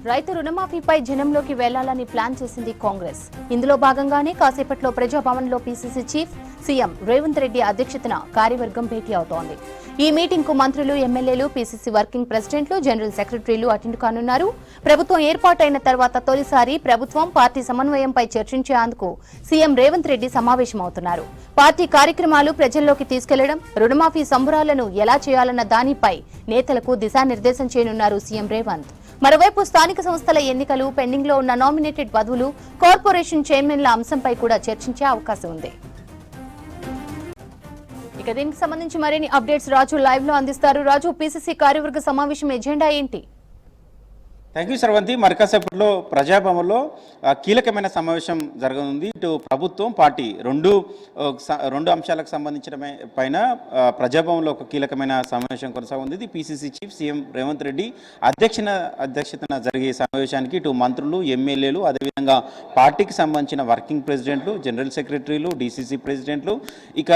రైతు రుణమాఫీపై జనంలోకి వెళ్లాలని ప్లాన్ చేసింది కాంగ్రెస్. ఇందులో భాగంగానే కాసేపట్లో ప్రజాభవన్లో PCC chief CM Revanth Reddy అధ్యక్షతన కార్యవర్గం భేటీ అవుతోంది. ఈ మీటింగ్ కు మంత్రులు, ఎమ్మెల్యేలు, పీసీసీ వర్కింగ్ ప్రెసిడెంట్లు, జనరల్ సెక్రటరీలు అటెండ్ కానున్నారు. ప్రభుత్వం ఏర్పాటైన తర్వాత తొలిసారి ప్రభుత్వం పార్టీ సమన్వయంపై చర్చించేందుకు సీఎం రేవంత్ రెడ్డి సమావేశమవుతున్నారు. పార్టీ కార్యక్రమాలు ప్రజల్లోకి తీసుకెళ్లడం, రుణమాఫీ సంబరాలను ఎలా చేయాలన్న దానిపై నేతలకు దిశానిర్దేశం చేయనున్నారు సీఎం రేవంత్. మరోవైపు స్థానిక సంస్థల ఎన్నికలు, పెండింగ్ లో ఉన్న నామినేటెడ్ పదవులు, కార్పొరేషన్ చైర్మన్ల అంశంపై కూడా చర్చించే అవకాశం ఉంది. ఇక దీనికి సంబంధించి మరిన్ని అప్డేట్స్ రాజు లైవ్ లో అందిస్తారు. రాజు, పీసీసీ కార్యవర్గ సమావేశం ఎజెండా ఏంటి? Thank you Sravanthi. మరికాసేపట్లో ప్రజాభవన్లో కీలకమైన సమావేశం జరగనుంది. ఇటు ప్రభుత్వం, పార్టీ రెండు అంశాలకు సంబంధించిన పైన ప్రజాభవన్లో ఒక కీలకమైన సమావేశం కొనసాగుంది. ఇది PCC chief CM Revanth Reddy అధ్యక్షతన జరిగే సమావేశానికి ఇటు మంత్రులు, ఎమ్మెల్యేలు, అదేవిధంగా పార్టీకి సంబంధించిన వర్కింగ్ ప్రెసిడెంట్లు, జనరల్ సెక్రటరీలు, డీసీసీ ప్రెసిడెంట్లు, ఇక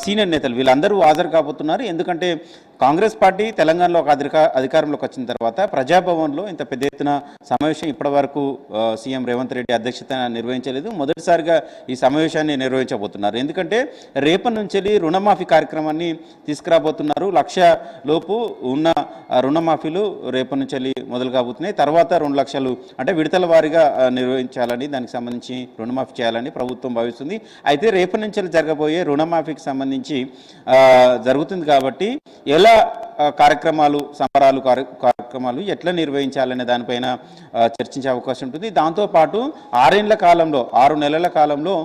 సీనియర్ నేతలు వీళ్ళందరూ హాజరు కాబోతున్నారు. ఎందుకంటే కాంగ్రెస్ పార్టీ తెలంగాణలో ఒక అధికారంలోకి వచ్చిన తర్వాత ప్రజాభవన్లో ఇంత పెద్ద ఎత్తున సమావేశం ఇప్పటి వరకు సీఎం రేవంత్ రెడ్డి అధ్యక్షతన నిర్వహించలేదు. మొదటిసారిగా ఈ సమావేశాన్ని నిర్వహించబోతున్నారు. ఎందుకంటే రేపటి నుంచి రుణమాఫీ కార్యక్రమాన్ని తీసుకురాబోతున్నారు. 1,00,000 లోపు ఉన్న రుణమాఫీలు రేపటి నుంచి మొదలు కాబోతున్నాయి. తర్వాత 2 లక్షలు అంటే విడతల వారీగా నిర్వహించాలని, దానికి సంబంధించి రుణమాఫీ చేయాలని ప్రభుత్వం భావిస్తుంది. అయితే రేపటి నుంచి జరగబోయే రుణమాఫీకి సంబంధించి జరుగుతుంది కాబట్టి ఎలా కార్యక్రమాలు, సంబరాలు కార్యక్రమాలు ఎట్లా నిర్వహించాలనే దానిపైన చర్చించే అవకాశం ఉంటుంది. దాంతోపాటు 6 నెలల కాలంలో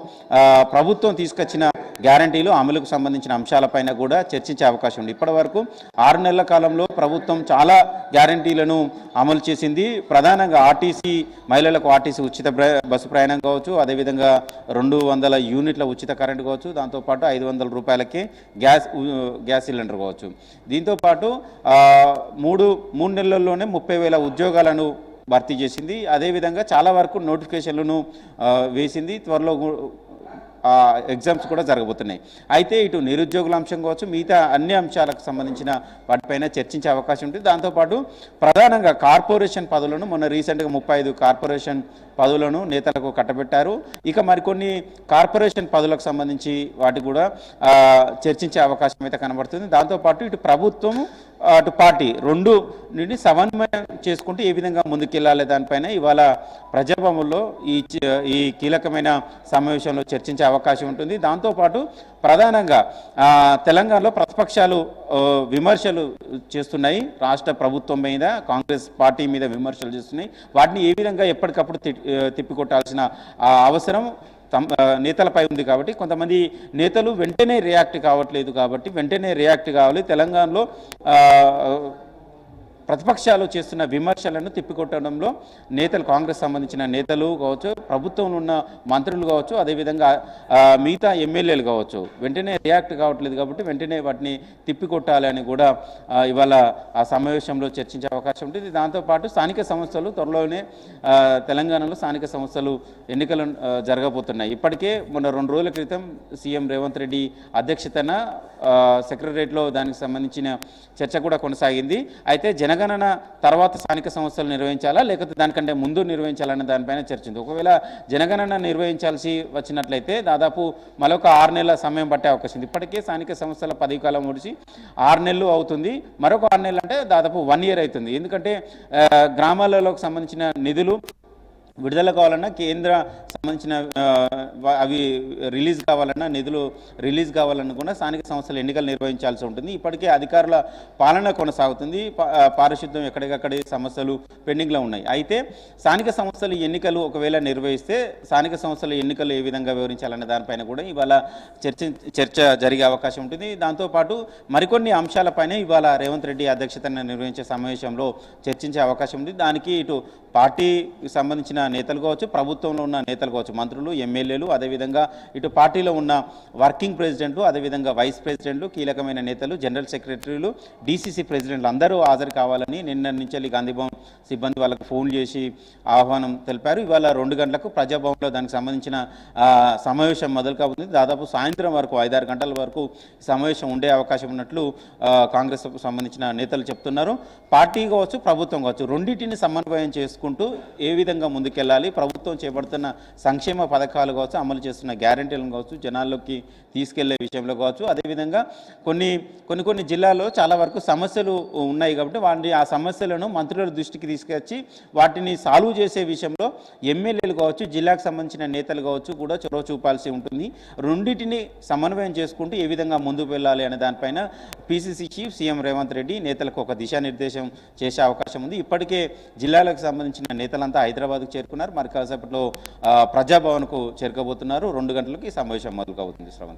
ప్రభుత్వం తీసుకొచ్చిన గ్యారంటీలు అమలుకు సంబంధించిన అంశాలపైన కూడా చర్చించే అవకాశం ఉంది. ఇప్పటి వరకు 6 నెలల కాలంలో ప్రభుత్వం చాలా గ్యారంటీలను అమలు చేసింది. ప్రధానంగా ఆర్టీసీ, మహిళలకు ఆర్టీసీ ఉచిత బస్సు ప్రయాణం కావచ్చు, అదేవిధంగా 200 యూనిట్ల ఉచిత కరెంటు కావచ్చు, దాంతోపాటు 500 రూపాయలకే గ్యాస్ సిలిండర్ కావచ్చు. దీంతోపాటు 3 నెలల్లోనే 30,000 ఉద్యోగాలను భర్తీ చేసింది. అదేవిధంగా చాలా వరకు నోటిఫికేషన్లను వేసింది. త్వరలో ఎగ్జామ్స్ కూడా జరగబోతున్నాయి. అయితే ఇటు నిరుద్యోగుల అంశం కావచ్చు, మిగతా అన్ని అంశాలకు సంబంధించిన వాటిపైన చర్చించే అవకాశం ఉంటుంది. దాంతోపాటు ప్రధానంగా కార్పొరేషన్ పదవులను మొన్న రీసెంట్గా 35 కార్పొరేషన్ పదవులను నేతలకు కట్టబెట్టారు. ఇక మరికొన్ని కార్పొరేషన్ పదవులకు సంబంధించి వాటి కూడా చర్చించే అవకాశం అయితే కనబడుతుంది. దాంతోపాటు ఇటు ప్రభుత్వం, అటు పార్టీ రెండు నుండి సమన్వయం చేసుకుంటూ ఏ విధంగా ముందుకెళ్లాలి దానిపైన ఇవాళ ప్రజాభవన్లో ఈ కీలకమైన సమావేశంలో చర్చించే అవకాశం ఉంటుంది. దాంతోపాటు ప్రధానంగా తెలంగాణలో ప్రతిపక్షాలు విమర్శలు చేస్తున్నాయి. రాష్ట్ర ప్రభుత్వం మీద, కాంగ్రెస్ పార్టీ మీద విమర్శలు చేస్తున్నాయి. వాటిని ఏ విధంగా ఎప్పటికప్పుడు తిప్పికొట్టాల్సిన అవసరం నేతలపై ఉంది. కాబట్టి కొంతమంది నేతలు వెంటనే రియాక్ట్ కావట్లేదు. కాబట్టి వెంటనే రియాక్ట్ కావాలి. తెలంగాణలో ప్రతిపక్షాలు చేస్తున్న విమర్శలను తిప్పికొట్టడంలో నేతలు, కాంగ్రెస్ సంబంధించిన నేతలు కావచ్చు, ప్రభుత్వంలో ఉన్న మంత్రులు కావచ్చు, అదేవిధంగా మిగతా ఎమ్మెల్యేలు కావచ్చు, వెంటనే రియాక్ట్ కావట్లేదు. కాబట్టి వెంటనే వాటిని తిప్పికొట్టాలని కూడా ఇవాళ ఆ సమావేశంలో చర్చించే అవకాశం ఉంటుంది. దాంతోపాటు స్థానిక సంస్థలు త్వరలోనే తెలంగాణలో స్థానిక సంస్థలు ఎన్నికలు జరగబోతున్నాయి. ఇప్పటికే మొన్న 2 రోజుల క్రితం సీఎం రేవంత్ రెడ్డి అధ్యక్షతన సెక్రటరియట్లో దానికి సంబంధించిన చర్చ కూడా కొనసాగింది. అయితే జనగణన తర్వాత స్థానిక సంస్థలు నిర్వహించాలా, లేకపోతే దానికంటే ముందు నిర్వహించాలనే దానిపైన చర్చింది. ఒకవేళ జనగణన నిర్వహించాల్సి వచ్చినట్లయితే దాదాపు మరొక 6 నెలల సమయం పట్టే అవకాశం ఉంది. ఇప్పటికే స్థానిక సంస్థల పదవి కాలం ముడిచి 6 నెలలు అవుతుంది. మరొక 6 నెలలు అంటే దాదాపు 1 ఇయర్ అవుతుంది. ఎందుకంటే గ్రామాలలోకి సంబంధించిన నిధులు విడుదల కావాలన్నా, కేంద్ర సంబంధించిన అవి రిలీజ్ కావాలన్నా, నిధులు రిలీజ్ కావాలన్నా కూడా స్థానిక సంస్థల ఎన్నికలు నిర్వహించాల్సి ఉంటుంది. ఇప్పటికే అధికారుల పాలన కొనసాగుతుంది. పారిశుద్ధ్యం ఎక్కడికక్కడే సమస్యలు పెండింగ్లో ఉన్నాయి. అయితే స్థానిక సంస్థల ఎన్నికలు ఒకవేళ నిర్వహిస్తే స్థానిక సంస్థల ఎన్నికలు ఏ విధంగా వివరించాలనే దానిపైన కూడా ఇవాళ చర్చ జరిగే అవకాశం ఉంటుంది. దాంతోపాటు మరికొన్ని అంశాలపైన ఇవాళ రేవంత్ రెడ్డి అధ్యక్షతన నిర్వహించే సమావేశంలో చర్చించే అవకాశం ఉంది. దానికి ఇటు పార్టీకి సంబంధించిన నేతలు కావచ్చు, ప్రభుత్వంలో ఉన్న నేతలు కావచ్చు, మంత్రులు, ఎమ్మెల్యేలు, అదేవిధంగా ఇటు పార్టీలో ఉన్న వర్కింగ్ ప్రెసిడెంట్లు, అదేవిధంగా వైస్ ప్రెసిడెంట్లు, కీలకమైన నేతలు, జనరల్ సెక్రటరీలు, డీసీసీ ప్రెసిడెంట్లు అందరూ హాజరు కావాలని నిన్న నుంచి గాంధీభవన్ సిబ్బంది వాళ్ళకు ఫోన్ చేసి ఆహ్వానం తెలిపారు. ఇవాళ 2 గంటలకు ప్రజాభవన్లో దానికి సంబంధించిన సమావేశం మొదలు కాబోతుంది. దాదాపు సాయంత్రం వరకు 5-6 గంటల వరకు సమావేశం ఉండే అవకాశం ఉన్నట్లు కాంగ్రెస్కు సంబంధించిన నేతలు చెప్తున్నారు. పార్టీ కావచ్చు, ప్రభుత్వం కావచ్చు, రెండింటిని సమన్వయం చేసుకుంటూ ఏ విధంగా ముందుకెళ్ళాలి, ప్రభుత్వం చేపడుతున్న సంక్షేమ పథకాలు కావచ్చు, అమలు చేస్తున్న గ్యారెంటీలను కావచ్చు, జనాల్లోకి తీసుకెళ్లే విషయంలో కావచ్చు, అదేవిధంగా కొన్ని జిల్లాల్లో చాలా వరకు సమస్యలు ఉన్నాయి కాబట్టి ఆ సమస్యలను మంత్రుల దృష్టికి తీసుకొచ్చి వాటిని సాల్వ్ చేసే విషయంలో ఎమ్మెల్యేలు కావచ్చు, జిల్లాకు సంబంధించిన నేతలు కావచ్చు కూడా చొరవ చూపాల్సి ఉంటుంది. రెండింటిని సమన్వయం చేసుకుంటూ ఏ విధంగా ముందుకు వెళ్ళాలి అనే దానిపైన PCC chief CM Revanth Reddy నేతలకు ఒక దిశానిర్దేశం చేసే అవకాశం ఉంది. ఇప్పటికే జిల్లాలకు సంబంధించిన నేతలంతా హైదరాబాద్కు చేరుకున్నారు. మరి కాసేపట్లో ప్రజాభవన్కు చేరుకోబోతున్నారు. 2 గంటలకు ఈ సమావేశం మొదలు కాబోతుంది. శ్రవంత్.